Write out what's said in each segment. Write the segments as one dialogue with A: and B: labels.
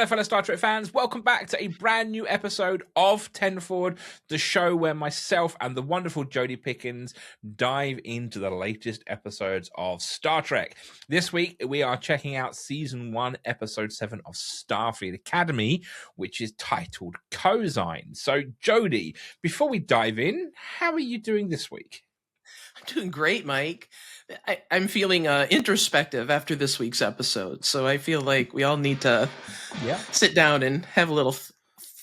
A: Hello, fellow Star Trek fans. Welcome back to a brand new episode of 10 Forward, the show where myself and the wonderful Jodie Pickens dive into the latest episodes of Star Trek. This week, we are checking out Season 1, Episode 7 of Starfleet Academy, which is titled Cosine. So, Jodie, before we dive in, how are you doing this week?
B: I'm doing great, Mike. I'm feeling introspective after this week's episode, so I feel like we all need to sit down and have a little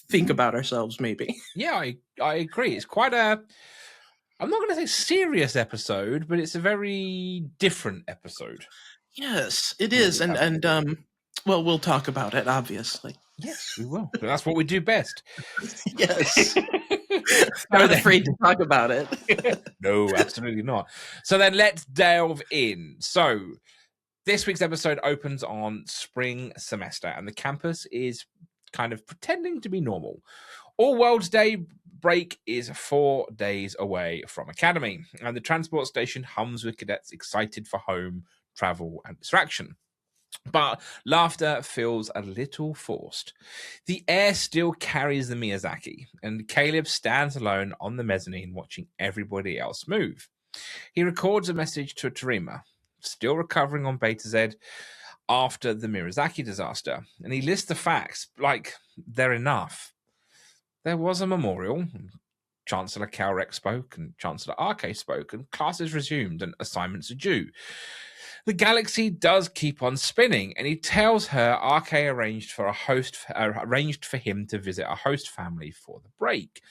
B: think about ourselves, maybe.
A: Yeah, I agree. It's quite a, I'm not going to say serious episode, but it's a very different episode.
B: Yes, it is, and well, we'll talk about it, obviously.
A: Yes, we will. But that's what we do best.
B: Yes. I'm not afraid to talk about it.
A: No, absolutely not. So then let's delve in. So this week's episode opens on spring semester, and the campus is kind of pretending to be normal. All World's Day break is 4 days away from Academy, and the transport station hums with cadets excited for home, travel, and distraction. But laughter feels a little forced. The air still carries the Miyazaki, and Caleb stands alone on the mezzanine watching everybody else move. He records a message to Terima, still recovering on Beta Z after the Miyazaki disaster, and he lists the facts like they're enough. There was a memorial, Chancellor Calrec spoke, and Chancellor Arke spoke, and classes resumed, and assignments are due. The galaxy does keep on spinning, and he tells her Arke arranged for him to visit a host family for the break.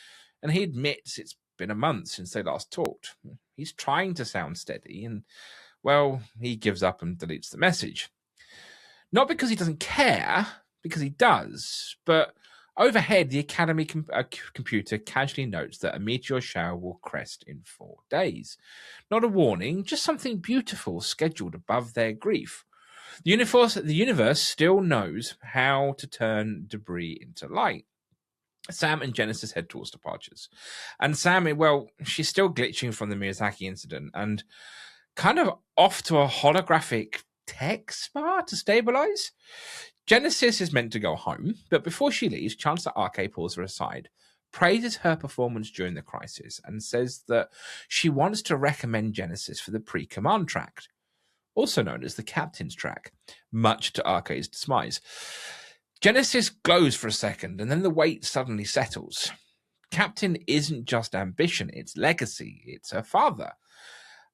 A: And he admits it's been a month since they last talked. He's trying to sound steady, and, well, he gives up and deletes the message. Not because he doesn't care, because he does, but overhead, the Academy computer casually notes that a meteor shower will crest in 4 days. Not a warning, just something beautiful scheduled above their grief. The universe still knows how to turn debris into light. Sam and Genesis head towards departures. And Sam, well, she's still glitching from the Miyazaki incident and kind of off to a holographic tech spa to stabilize. Genesis is meant to go home, but before she leaves, Chancellor Arke pulls her aside, praises her performance during the crisis, and says that she wants to recommend Genesis for the pre-command track, also known as the captain's track, much to Arke's dismay. Genesis glows for a second, and then the weight suddenly settles. Captain isn't just ambition, it's legacy, it's her father.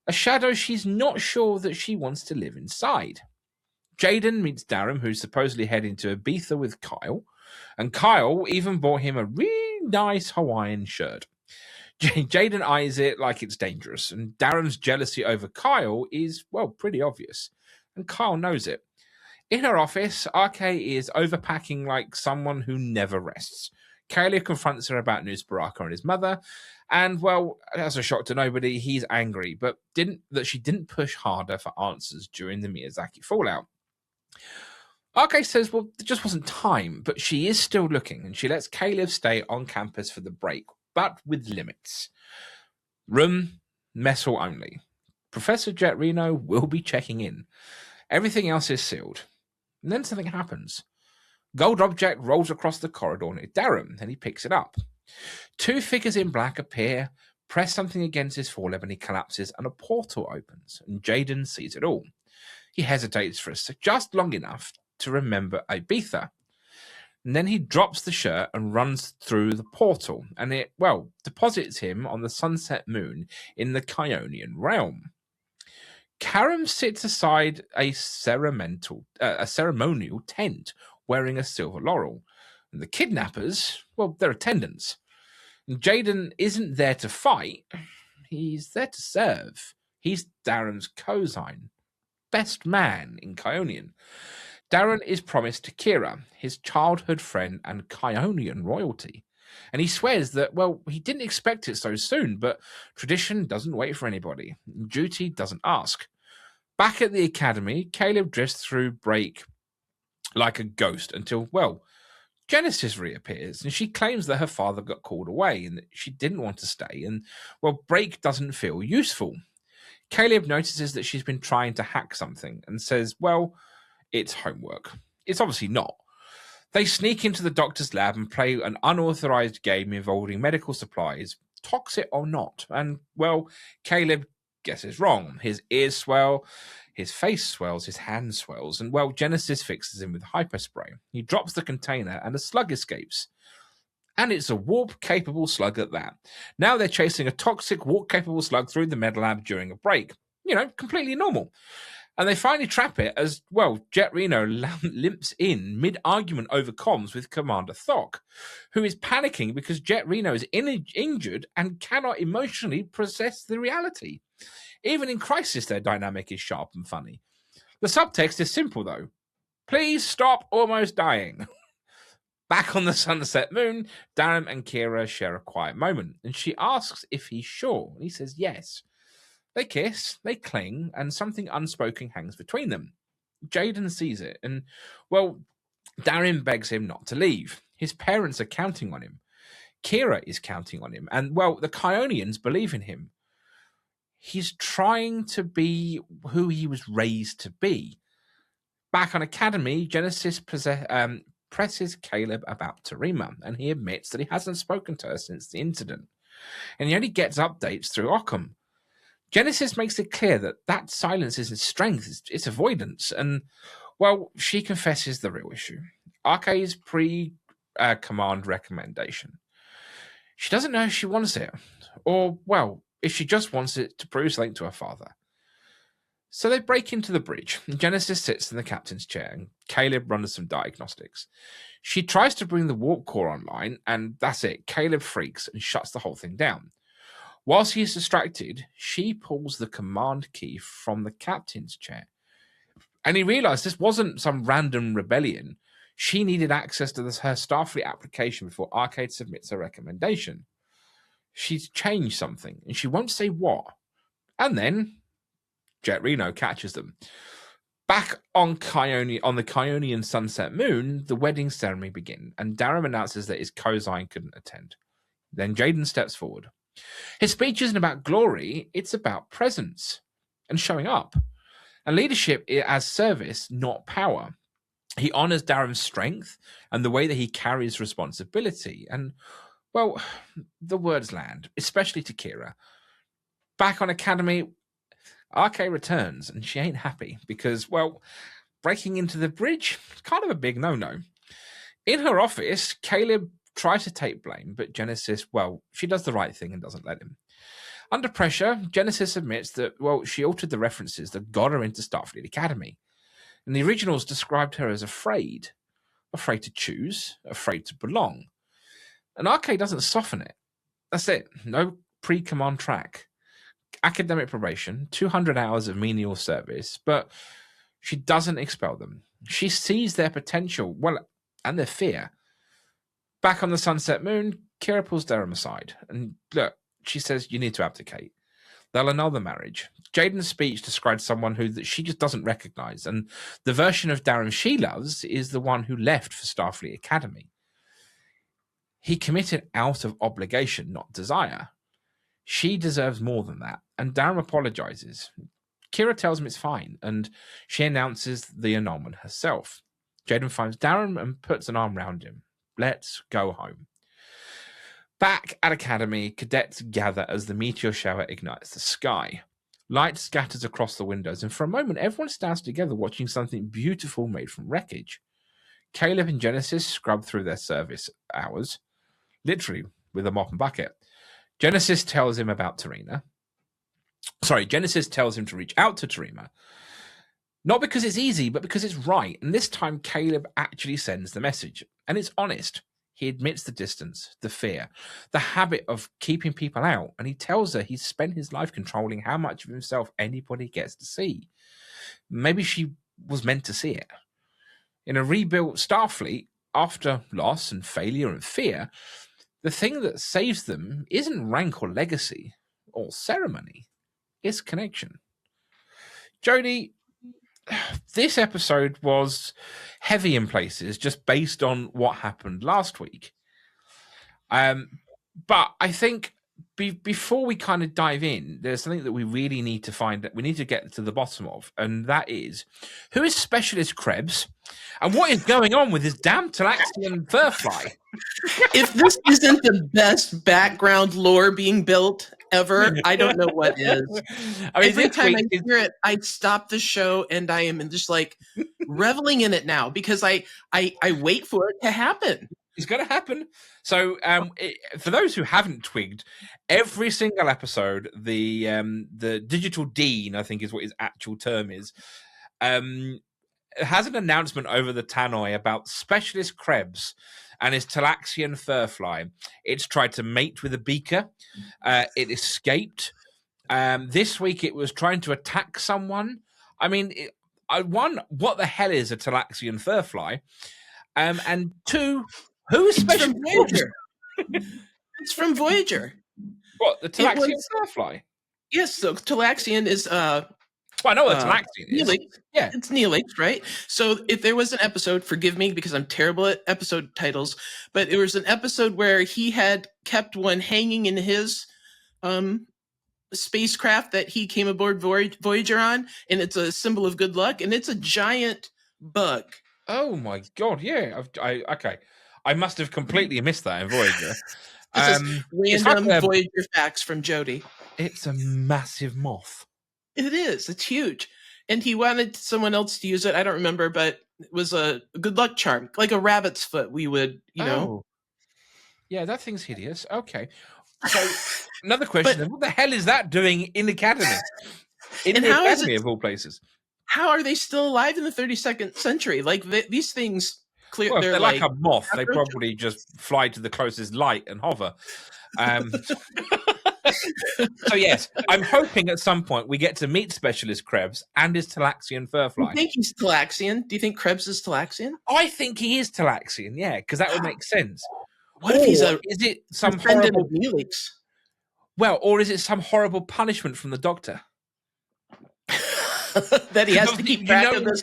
A: A shadow she's not sure that she wants to live inside. Jaden meets Darren, who's supposedly heading to Ibiza with Kyle, and Kyle even bought him a really nice Hawaiian shirt. Jaden eyes it like it's dangerous, and Darren's jealousy over Kyle is, well, pretty obvious, and Kyle knows it. In her office, Arke is overpacking like someone who never rests. Kayla confronts her about News Baraka and his mother, and, well, as a shock to nobody, he's angry, but that she didn't push harder for answers during the Miyazaki fallout. Arke says, well, there just wasn't time, but she is still looking, and she lets Caleb stay on campus for the break, but with limits. Room, mess hall only. Professor Jet Reno will be checking in. Everything else is sealed. And then something happens. Gold object rolls across the corridor near Darren, and he picks it up. 2 figures in black appear, press something against his foreleg, and he collapses, and a portal opens, and Jaden sees it all. He hesitates for just long enough to remember Ibiza. And then he drops the shirt and runs through the portal, and it, well, deposits him on the sunset moon in the Kionian realm. Karam sits aside a ceremonial tent wearing a silver laurel. And the kidnappers, well, they're attendants. And Jaden isn't there to fight. He's there to serve. He's Darren's cosine. Best man in Kionian. Darren is promised to Kira, his childhood friend and Kionian royalty. And he swears that, well, he didn't expect it so soon, but tradition doesn't wait for anybody. Duty doesn't ask. Back at the academy, Caleb drifts through break like a ghost until, well, Genesis reappears, and she claims that her father got called away and that she didn't want to stay, and, well, break doesn't feel useful. Caleb notices that she's been trying to hack something and says, well, it's homework. It's obviously not. They sneak into the doctor's lab and play an unauthorized game involving medical supplies, toxic or not. And, well, Caleb guesses wrong. His ears swell, his face swells, his hand swells, and, well, Genesis fixes him with hyperspray. He drops the container and a slug escapes. And it's a warp-capable slug at that. Now they're chasing a toxic warp-capable slug through the med lab during a break. Completely normal. And they finally trap it as, well, Jet Reno limps in mid-argument over comms with Commander Thok, who is panicking because Jet Reno is injured and cannot emotionally process the reality. Even in crisis, their dynamic is sharp and funny. The subtext is simple, though. Please stop almost dying. Back on the Sunset Moon, Darren and Kira share a quiet moment, and she asks if he's sure, and he says yes. They kiss, they cling, and something unspoken hangs between them. Jaden sees it, and, well, Darren begs him not to leave. His parents are counting on him. Kira is counting on him, and, well, the Kionians believe in him. He's trying to be who he was raised to be. Back on Academy, Genesis presses Caleb about Terima, and he admits that he hasn't spoken to her since the incident. And he only gets updates through Occam. Genesis makes it clear that silence isn't strength, it's avoidance. And, well, she confesses the real issue. RK's pre-command recommendation. She doesn't know if she wants it. Or, well, if she just wants it to prove something to her father. So they break into the bridge. Genesis sits in the captain's chair, and Caleb runs some diagnostics. She tries to bring the warp core online, and that's it. Caleb freaks and shuts the whole thing down. Whilst he is distracted, she pulls the command key from the captain's chair. And he realized this wasn't some random rebellion. She needed access to her Starfleet application before Arcade submits her recommendation. She's changed something, and she won't say what. And then Jet Reno catches them. Back on the Kionian Sunset Moon, the wedding ceremony begins, and Darren announces that his co-sign couldn't attend. Then Jaden steps forward. His speech isn't about glory, it's about presence and showing up. And leadership as service, not power. He honors Darren's strength and the way that he carries responsibility. And, well, the words land, especially to Kira. Back on Academy, RK returns, and she ain't happy because, well, breaking into the bridge, kind of a big no-no. In her office, Caleb tries to take blame, but Genesis, well, she does the right thing and doesn't let him. Under pressure, Genesis admits that, well, she altered the references that got her into Starfleet Academy. And the originals described her as afraid to choose, afraid to belong. And RK doesn't soften it. That's it. No pre-command track. Academic probation, 200 hours of menial service, but she doesn't expel them. She sees their potential, well, and their fear. Back on the Sunset Moon, Kira pulls Darren aside. And look, she says, you need to abdicate. They'll annul the marriage. Jaden's speech describes someone that she just doesn't recognize. And the version of Darren she loves is the one who left for Starfleet Academy. He committed out of obligation, not desire. She deserves more than that. And Darren apologizes. Kira tells him it's fine. And she announces the annulment herself. Jaden finds Darren and puts an arm around him. Let's go home. Back at Academy, cadets gather as the meteor shower ignites the sky. Light scatters across the windows, and for a moment, everyone stands together watching something beautiful made from wreckage. Caleb and Genesis scrub through their service hours, literally with a mop and bucket. Genesis tells him to reach out to Terima. Not because it's easy, but because it's right. And this time, Caleb actually sends the message. And it's honest. He admits the distance, the fear, the habit of keeping people out. And he tells her he's spent his life controlling how much of himself anybody gets to see. Maybe she was meant to see it. In a rebuilt Starfleet, after loss and failure and fear, the thing that saves them isn't rank or legacy or ceremony. It's connection. Jodie, this episode was heavy in places just based on what happened last week. But I think before we kind of dive in, there's something that we really need to find that we need to get to the bottom of, and that is who is Specialist Krebs and what is going on with this damn Talaxian furfly?
B: If this isn't the best background lore being built ever, I don't know what is. I mean, every time I hear it, I stop the show and I am just like reveling in it now because I wait for it to happen.
A: It's going to happen. So, for those who haven't twigged, every single episode, the digital dean, I think is what his actual term is, has an announcement over the tannoy about Specialist Krebs and his Talaxian furfly. It's tried to mate with a beaker. It escaped. This week, it was trying to attack someone. I mean, one, what the hell is a Talaxian furfly? And two, who is Specialist Krebs?
B: It's from Voyager.
A: What, the Talaxian furfly?
B: Yes, so Talaxian is
A: well, I know what Talaxian is.
B: Neelix.
A: Yeah.
B: It's Neelix, right? So if there was an episode, forgive me because I'm terrible at episode titles, but there was an episode where he had kept one hanging in his spacecraft that he came aboard Voyager on, and it's a symbol of good luck, and it's a giant bug.
A: Oh my god, yeah. Okay. I must have completely missed that in Voyager.
B: Random Voyager facts from Jody.
A: It's a massive moth.
B: It is. It's huge. And he wanted someone else to use it. I don't remember, but it was a good luck charm. Like a rabbit's foot, we would, know.
A: Yeah, that thing's hideous. Okay. So, another question. What the hell is that doing in the Academy? In the Academy, of all places.
B: How are they still alive in the 32nd century? Like, these things...
A: Well, if they're like a moth, they probably just fly to the closest light and hover. So yes, I'm hoping at some point we get to meet Specialist Krebs and his Talaxian furfly.
B: You think he's Talaxian? Do you think Krebs is Talaxian?
A: I think he is Talaxian, yeah, because that would make sense.
B: What if he's
A: is it some horrible
B: Neelix?
A: Well, or is it some horrible punishment from the Doctor?
B: That he has to keep track of this.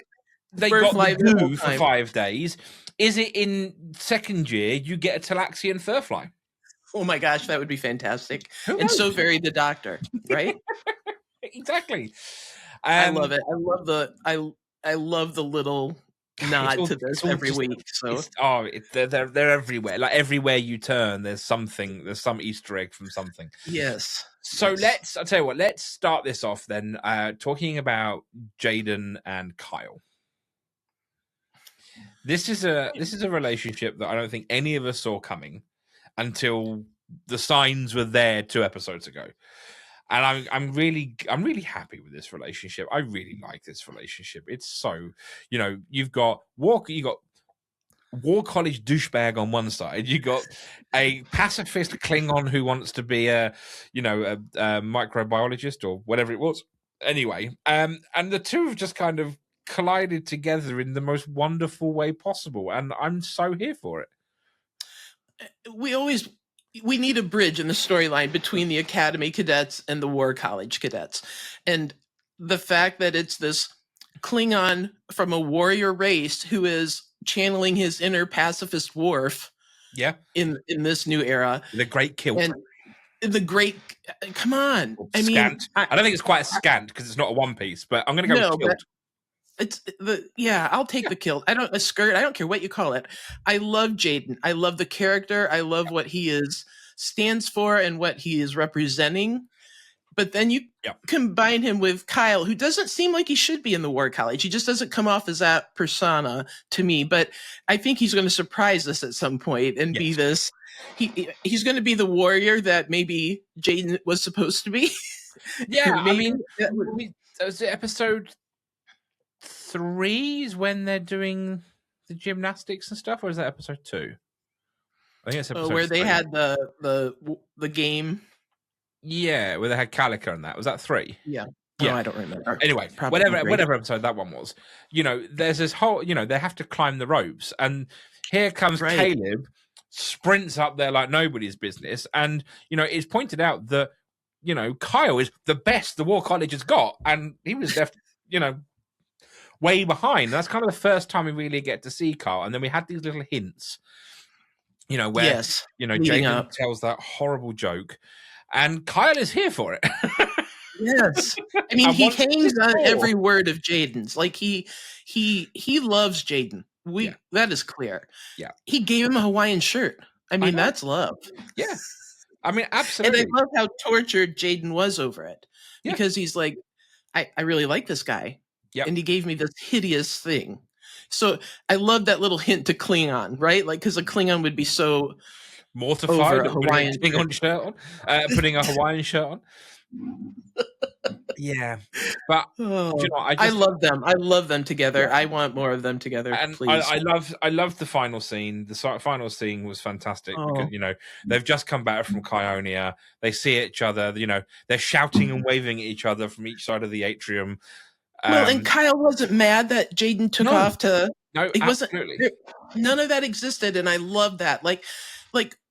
A: They got the goo for 5 days. Is it in second year you get a Talaxian furfly?
B: Oh my gosh, that would be fantastic. And so very the Doctor, right?
A: Exactly.
B: I love it. I love the little nod to this every week. So
A: they're everywhere. Like everywhere you turn, there's some Easter egg from something.
B: Yes.
A: So I'll tell you what, let's start this off then, talking about Jaden and Kyle. This is a relationship that I don't think any of us saw coming until the signs were there 2 episodes ago. And I'm really happy with this relationship. I really like this relationship. It's so, you've got War College douchebag on one side. You got a pacifist Klingon who wants to be a microbiologist or whatever it was. Anyway, and the two have just kind of collided together in the most wonderful way possible, and I'm so here for it.
B: We need a bridge in the storyline between the Academy cadets and the War College cadets, and the fact that it's this Klingon from a warrior race who is channeling his inner pacifist Worf, in this new era,
A: the great kilt.
B: And the great, come on,
A: I mean, I don't think it's quite a scant because it's not a one piece, but I'm going to go with kilt.
B: I'll take the kilt. A skirt. I don't care what you call it. I love Jaden. I love the character. I love what he stands for and what he is representing. But then you combine him with Kyle, who doesn't seem like he should be in the War College. He just doesn't come off as that persona to me. But I think he's going to surprise us at some point and be this. He's going to be the warrior that maybe Jaden was supposed to be.
A: Yeah, I mean, was it episode 3 is when they're doing the gymnastics and stuff, or is that episode 2? I think it's episode
B: where
A: 3.
B: They had the game.
A: Yeah, where they had Calica and that. Was that 3?
B: Yeah. No, I don't remember.
A: Anyway, whatever episode that one was. There's this whole, they have to climb the ropes, and here comes Caleb, sprints up there like nobody's business, and it's pointed out that Kyle is the best the War College has got, and he was left way behind. That's kind of the first time we really get to see Kyle, and then we had these little hints, where Jaden tells that horrible joke. and Kyle is here for it.
B: Yes, I mean, he hangs on every word of Jaden's. Like he loves Jaden. That is clear.
A: Yeah,
B: he gave him a Hawaiian shirt. I mean, that's love.
A: Yeah, I mean, absolutely.
B: And I love how tortured Jaden was over it because he's like, I really like this guy, and he gave me this hideous thing. So I love that little hint to Klingon, right? Like, because a Klingon would be so
A: mortified at putting a Klingon shirt on, putting a Hawaiian shirt on. Yeah, but you know,
B: I love them. I love them together. I want more of them together.
A: And
B: please.
A: I love the final scene. The final scene was fantastic because they've just come back from Kionia. They see each other. They're shouting and waving at each other from each side of the atrium.
B: Well, and Kyle wasn't mad that Jaden took off to.
A: No,
B: he
A: absolutely.
B: None of that existed, and I love that. Like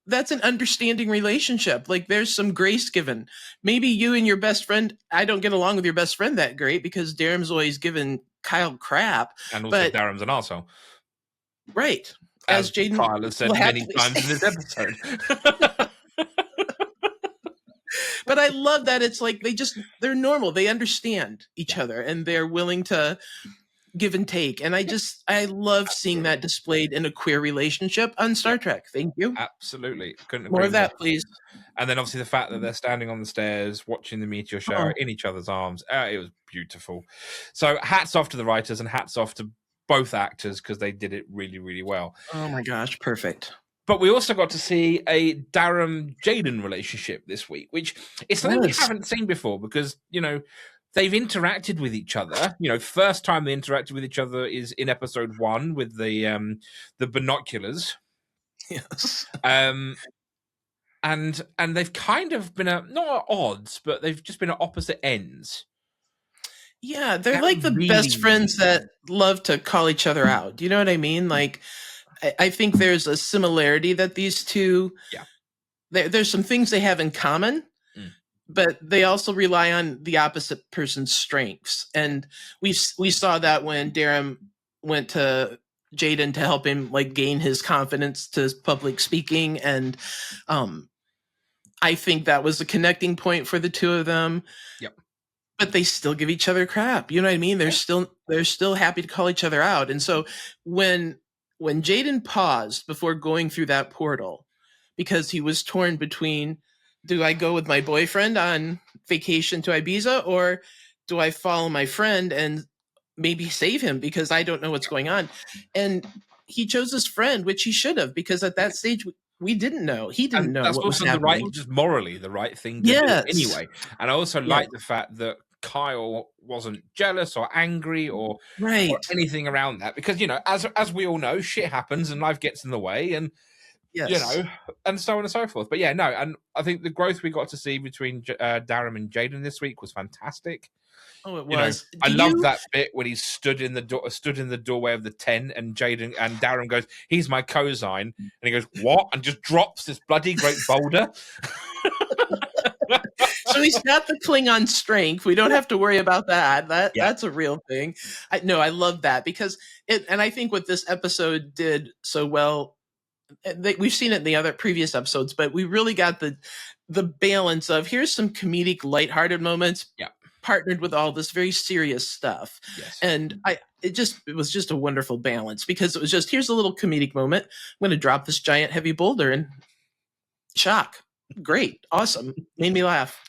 B: that's an understanding relationship. Like there's some grace given. Maybe you and your best friend, I don't get along with your best friend that great because Darum's always given Kyle crap.
A: And also Darum's an arsehole.
B: Right. As Jaden
A: Kyle has said many times in this episode.
B: But I love that it's like they're normal. They understand each other and they're willing to give and take. And I love seeing that displayed in a queer relationship on Star Trek. Thank you.
A: Absolutely. Couldn't
B: more of that, please.
A: And then obviously the fact that they're standing on the stairs watching the meteor shower in each other's arms. It was beautiful. So hats off to the writers and hats off to both actors because they did it really, really well.
B: Oh my gosh, perfect.
A: But we also got to see a Darum-Jaden relationship this week, which is something we haven't seen before because, they've interacted with each other. First time they interacted with each other is in episode 1 with the binoculars.
B: Yes.
A: And they've kind of been not at odds, but they've just been at opposite ends.
B: Yeah, they're like the best friends that love to call each other out. Do you know what I mean? Like, I think there's a similarity that these two.
A: Yeah.
B: There's some things they have in common, but they also rely on the opposite person's strengths. And we saw that when Darum went to Jaden to help him gain his confidence to public speaking. And I think that was a connecting point for the two of them.
A: Yep.
B: But they still give each other crap. You know what I mean? They're still happy to call each other out. And so when Jaden paused before going through that portal, because he was torn between, do I go with my boyfriend on vacation to Ibiza, or do I follow my friend and maybe save him because I don't know what's going on? And he chose his friend, which he should have, because at that stage we didn't know. He didn't know.
A: That's
B: what
A: also
B: was happening.
A: just morally the right thing to do anyway. And I also like the fact that Kyle wasn't jealous or angry or anything around that, because as we all know, shit happens and life gets in the way, and and so on and so forth. But and I think the growth we got to see between Darum and Jaden this week was fantastic.
B: Oh, it was.
A: I love that bit when he stood in the doorway of the tent, and Darum goes, "He's my cosign," and he goes, "What?" and just drops this bloody great boulder.
B: So he's got the Klingon strength. We don't have to worry about that. That's a real thing. I love that because and I think what this episode did so well, we've seen it in the other previous episodes, but we really got the balance of here's some comedic, lighthearted moments, partnered with all this very serious stuff.
A: Yes.
B: And it was just a wonderful balance, because it was just, here's a little comedic moment. I'm going to drop this giant heavy boulder and shock. Great. Awesome. Made me laugh.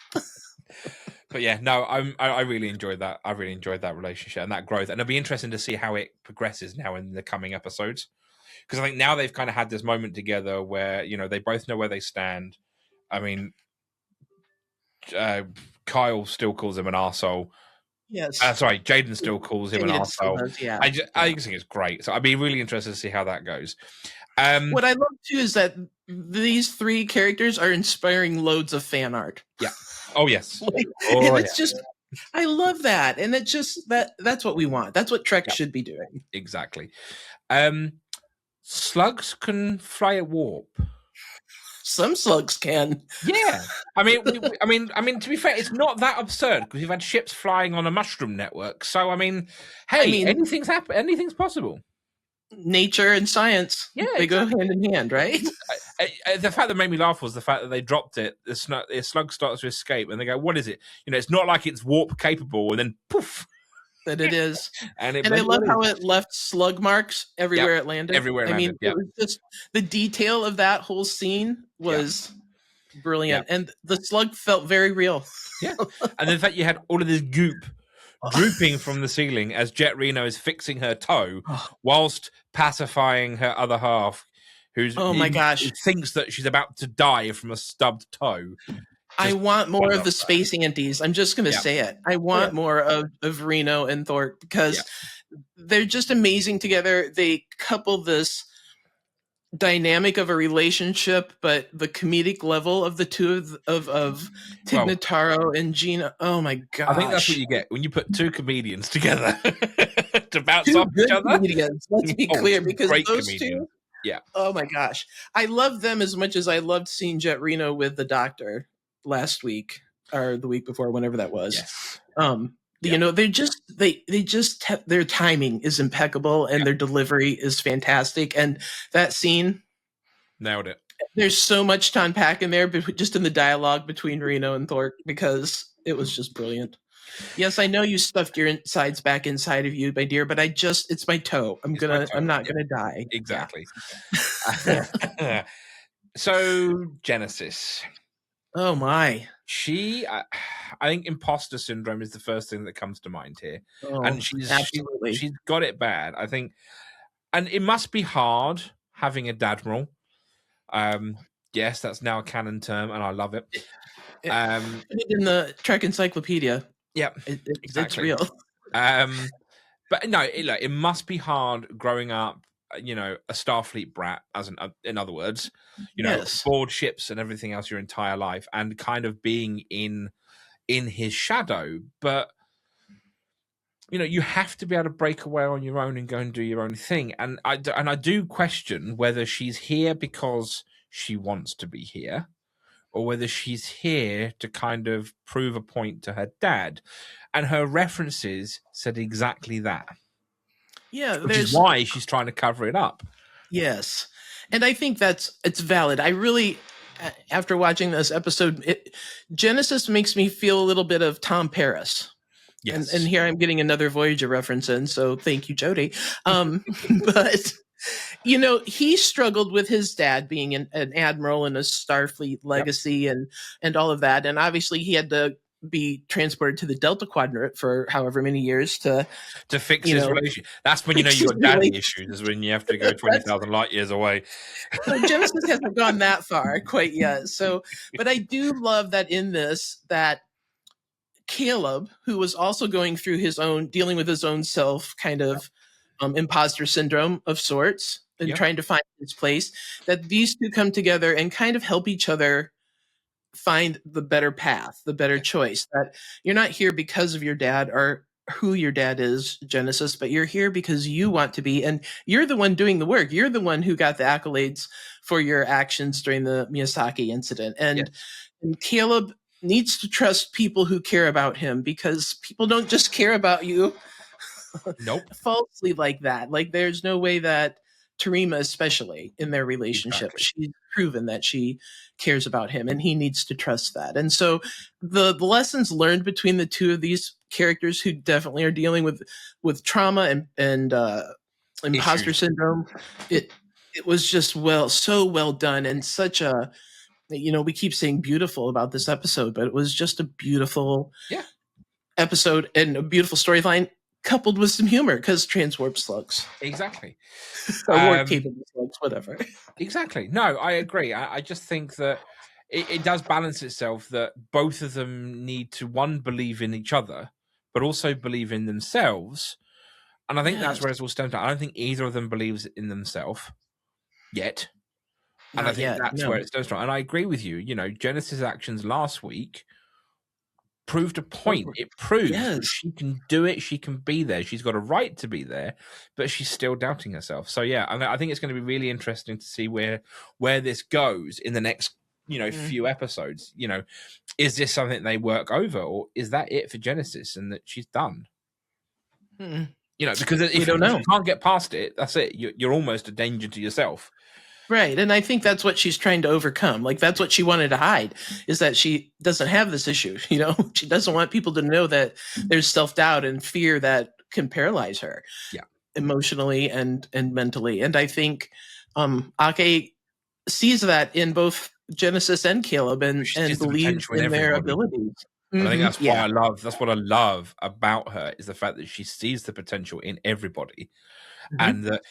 A: But I really enjoyed that. I really enjoyed that relationship and that growth. And it'll be interesting to see how it progresses now in the coming episodes. Because I think now they've kind of had this moment together where, they both know where they stand. I mean, Kyle still calls him an arsehole.
B: Yes.
A: Sorry, Jaden still calls him an arsehole.
B: Yeah.
A: I think it's great. So I'd be really interested to see how that goes.
B: What I love too is that these three characters are inspiring loads of fan art.
A: Yeah. Oh yes.
B: It's just, I love that, and it's just that's what we want. That's what Trek should be doing.
A: Exactly. Slugs can fly at warp.
B: Some slugs can.
A: Yeah. I mean, to be fair, it's not that absurd because we've had ships flying on a mushroom network. So anything's possible.
B: nature and science.
A: Yeah,
B: they go hand in hand, right?
A: The fact that made me laugh was the fact that they dropped it. The slug starts to escape, and they go, "What is it?" It's not like it's warp capable, and then poof.
B: That it is,
A: and
B: I love how it left slug marks everywhere it landed.
A: Everywhere it landed.
B: It was just the detail of that whole scene was brilliant, and the slug felt very real.
A: Yeah, and in fact, you had all of this goop drooping from the ceiling as Jet Reno is fixing her toe, whilst pacifying her other half, who thinks that she's about to die from a stubbed toe.
B: I want more of the space anties. I'm just going to say it. I want more of Reno and Thorpe because they're just amazing together. They couple this dynamic of a relationship, but the comedic level of the two of Tig Notaro and Gina. Oh my gosh.
A: I think that's what you get when you put two comedians together to bounce off each other.
B: Comedians, let's be clear, because those
A: comedian.
B: Two. Yeah. Oh my gosh. I love them as much as I loved seeing Jet Reno with the doctor last week or the week before, whenever that was.
A: Yes.
B: They just their timing is impeccable and their delivery is fantastic. And that scene
A: nailed it.
B: There's so much to unpack in there, but just in the dialogue between Reno and Thorpe, because it was just brilliant. Yes, I know you stuffed your insides back inside of you, my dear, but it's my toe. I'm not gonna die.
A: Exactly. Yeah. So Genesis.
B: Oh my.
A: I think imposter syndrome is the first thing that comes to mind here. And she's got it bad, I think. And it must be hard having a dadmiral. Yes, that's now a canon term, and I love it.
B: In the Trek Encyclopedia.
A: Yeah,
B: exactly. It's real.
A: But no, it must be hard growing up, a Starfleet brat, in other words, board ships and everything else your entire life, and kind of being in his shadow. But you have to be able to break away on your own and go and do your own thing. And I do question whether she's here because she wants to be here, or whether she's here to kind of prove a point to her dad. And her references said exactly that.
B: Yeah,
A: which is why she's trying to cover it up.
B: Yes, and I think it's valid. I really, after watching this episode, Genesis makes me feel a little bit of Tom Paris. Yes, and here I'm getting another Voyager reference in, so thank you, Jody. But he struggled with his dad being an admiral in a Starfleet legacy and all of that, and obviously he had to be transported to the Delta Quadrant for however many years to
A: fix his relationship. That's when you got daddy issues, is when you have to go 20,000 light years away.
B: Genesis hasn't gone that far quite yet. So, but I do love that in this, that Caleb, who was also going through dealing with his own self kind of imposter syndrome of sorts and trying to find his place, that these two come together and kind of help each other find the better path, the better choice. That you're not here because of your dad or who your dad is, Genesis, but you're here because you want to be, and you're the one doing the work. You're the one who got the accolades for your actions during the Miyazaki incident. And Caleb needs to trust people who care about him, because people don't just care about you falsely like that. Like, there's no way that Tarima, especially in their relationship, she's proven that she cares about him, and he needs to trust that. And so the lessons learned between the two of these characters, who definitely are dealing with trauma and imposter syndrome, it was just so well done, and such a, we keep saying beautiful about this episode, but it was just a beautiful episode and a beautiful storyline, coupled with some humor, because transwarp slugs.
A: Exactly.
B: Or warp capable slugs, whatever.
A: Exactly. No, I agree. I just think that it does balance itself, that both of them need to, one, believe in each other, but also believe in themselves. And I think that's where it's all stemmed from. I don't think either of them believes in themselves yet. And I think that's where it stems from. And I agree with you. Genesis' actions last week proved a point. It proved that she can do it. She can be there. She's got a right to be there, but she's still doubting herself. So I think it's going to be really interesting to see where this goes in the next few episodes. Is this something they work over, or is that it for Genesis and that she's done? Because if you can't get past it, that's it. You're almost a danger to yourself.
B: Right. And I think that's what she's trying to overcome. Like, that's what she wanted to hide, is that she doesn't have this issue. She doesn't want people to know that there's self-doubt and fear that can paralyze her emotionally and mentally. And I think Ake sees that in both Genesis and Caleb and believes in their abilities.
A: And I think that's what I love about her, is the fact that she sees the potential in everybody. And that,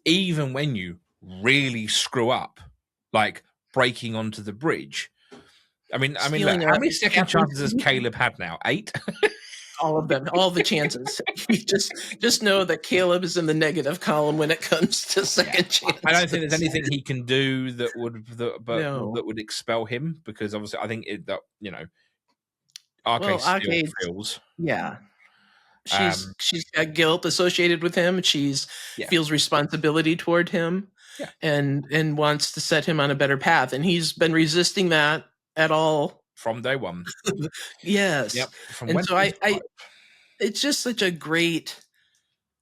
A: even when you really screw up, like breaking onto the bridge. I mean, look, how many second chances has Caleb had now? 8?
B: All of them, all the chances. You just know that Caleb is in the negative column when it comes to second chances.
A: I don't think there's anything he can do that would expel him, because obviously I think Arcade still feels.
B: Yeah. She's got guilt associated with him. She's feels responsibility toward him, and wants to set him on a better path. And he's been resisting that at all
A: from day one.
B: Yes.
A: Yep.
B: And so it's just such a great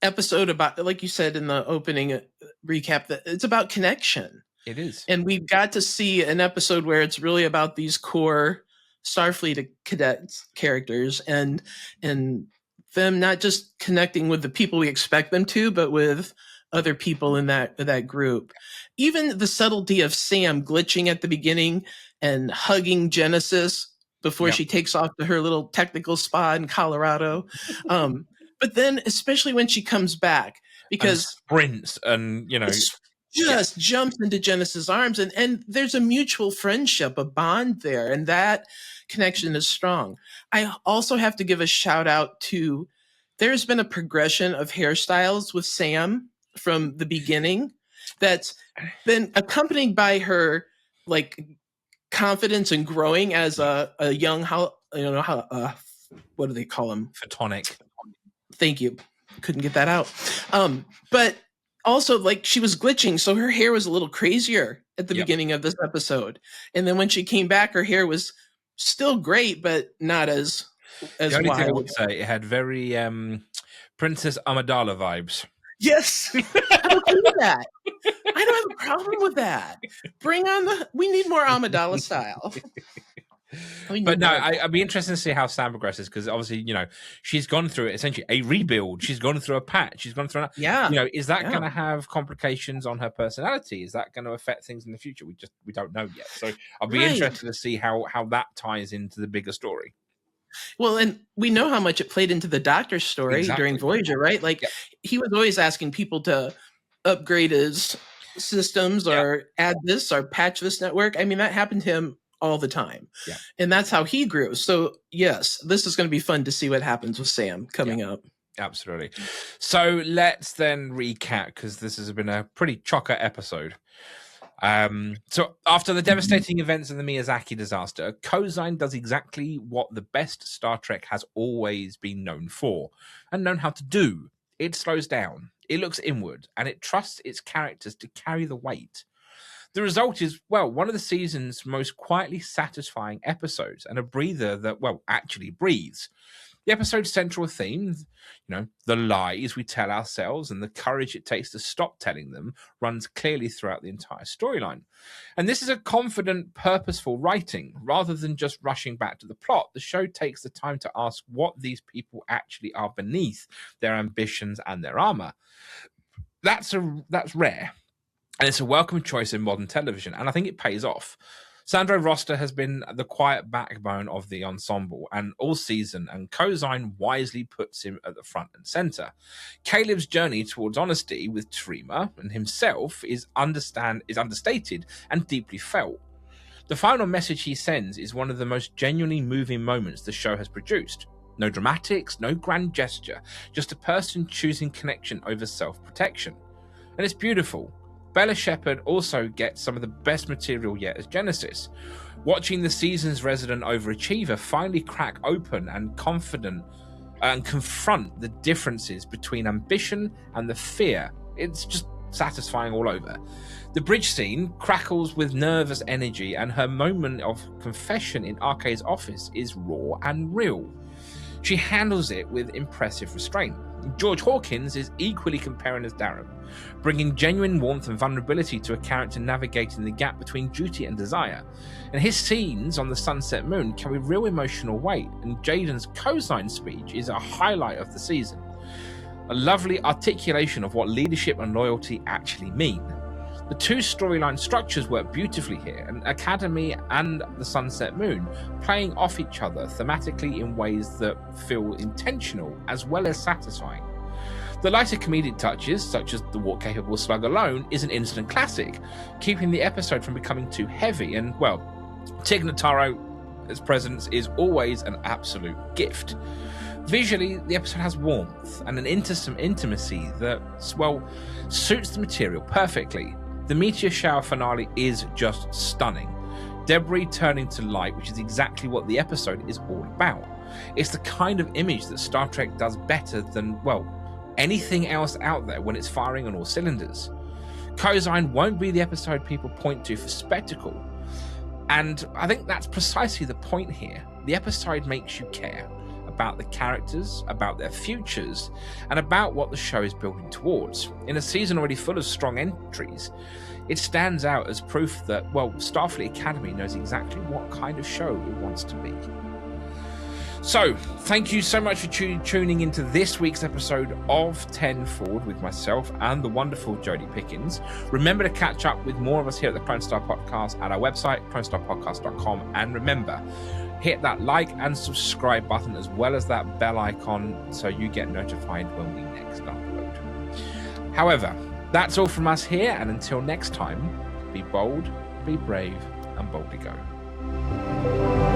B: episode about, like you said in the opening recap, that it's about connection.
A: It is.
B: And we've got to see an episode where it's really about these core Starfleet cadets characters and them not just connecting with the people we expect them to, but with other people in that group. Even the subtlety of Sam glitching at the beginning and hugging Genesis before she takes off to her little technical spa in Colorado. But then, especially when she comes back, because
A: sprints and
B: just jumps into Genesis' arms, and there's a mutual friendship, a bond there, and that connection is strong. I also have to give a shout out to, there's been a progression of hairstyles with Sam from the beginning that's been accompanied by her like confidence and growing as a young, what do they call him?
A: Photonic.
B: Thank you. Couldn't get that out. But also, like, she was glitching, so her hair was a little crazier at the beginning of this episode. And then when she came back, her hair was still great, but not as
A: the only thing I would say, it had very Princess Amidala vibes.
B: Yes. I'm okay with that. I don't have a problem with that. Bring on we need more Amidala style.
A: But no, I'd be interested to see how Sam progresses, because obviously, she's gone through essentially a rebuild. She's gone through a patch. She's gone through is that going to have complications on her personality? Is that going to affect things in the future? We don't know yet. So I'll be interested to see how that ties into the bigger story.
B: Well, and we know how much it played into the Doctor's story during Voyager, right? Like, he was always asking people to upgrade his systems or add this or patch this network. I mean, that happened to him all the time. Yeah. And that's how he grew. So, yes, this is going to be fun to see what happens with Sam coming up.
A: Absolutely. So let's then recap, because this has been a pretty chocker episode. So after the devastating events of the Miyazaki disaster, Cosine does exactly what the best Star Trek has always been known for and known how to do. It slows down, it looks inward, and it trusts its characters to carry the weight. The result is, one of the season's most quietly satisfying episodes, and a breather that, actually breathes. The episode's central theme, the lies we tell ourselves and the courage it takes to stop telling them, runs clearly throughout the entire storyline. And this is a confident, purposeful writing. Rather than just rushing back to the plot, the show takes the time to ask what these people actually are beneath their ambitions and their armor. That's rare. And it's a welcome choice in modern television, and I think it pays off. Sandro Roster has been the quiet backbone of the ensemble and all season, and Cosine wisely puts him at the front and center. Caleb's journey towards honesty with Trima and himself is understated and deeply felt. The final message he sends is one of the most genuinely moving moments the show has produced. No dramatics, no grand gesture, just a person choosing connection over self-protection. And it's beautiful. Bella Shepard also gets some of the best material yet as Genesis. Watching the season's resident overachiever finally crack open and confident and confront the differences between ambition and the fear, it's just satisfying all over. The bridge scene crackles with nervous energy, and her moment of confession in Arcade's office is raw and real. She handles it with impressive restraint. George Hawkins is equally compelling as Darren, bringing genuine warmth and vulnerability to a character navigating the gap between duty and desire. And his scenes on the Sunset Moon carry real emotional weight, and Jaden's cosine speech is a highlight of the season. A lovely articulation of what leadership and loyalty actually mean. The two storyline structures work beautifully here, and Academy and the Sunset Moon playing off each other thematically in ways that feel intentional as well as satisfying. The lighter comedic touches, such as the warp-capable slug alone, is an instant classic, keeping the episode from becoming too heavy, and, well, Tig Notaro's presence is always an absolute gift. Visually, the episode has warmth and an intimacy that, well, suits the material perfectly. The meteor shower finale is just stunning. Debris turning to light, which is exactly what the episode is all about. It's the kind of image that Star Trek does better than, well, anything else out there when it's firing on all cylinders. Cosine won't be the episode people point to for spectacle. And I think that's precisely the point here. The episode makes you care about the characters, about their futures, and about what the show is building towards. In a season already full of strong entries, it stands out as proof that, well, Starfleet Academy knows exactly what kind of show it wants to be. So, thank you so much for tuning into this week's episode of 10 Forward with myself and the wonderful Jodie Pickens. Remember to catch up with more of us here at the Clonestar Podcast at our website, clonestarpodcast.com, and remember, hit that like and subscribe button as well as that bell icon so you get notified when we next upload. However, that's all from us here, and until next time, be bold, be brave, and boldly go.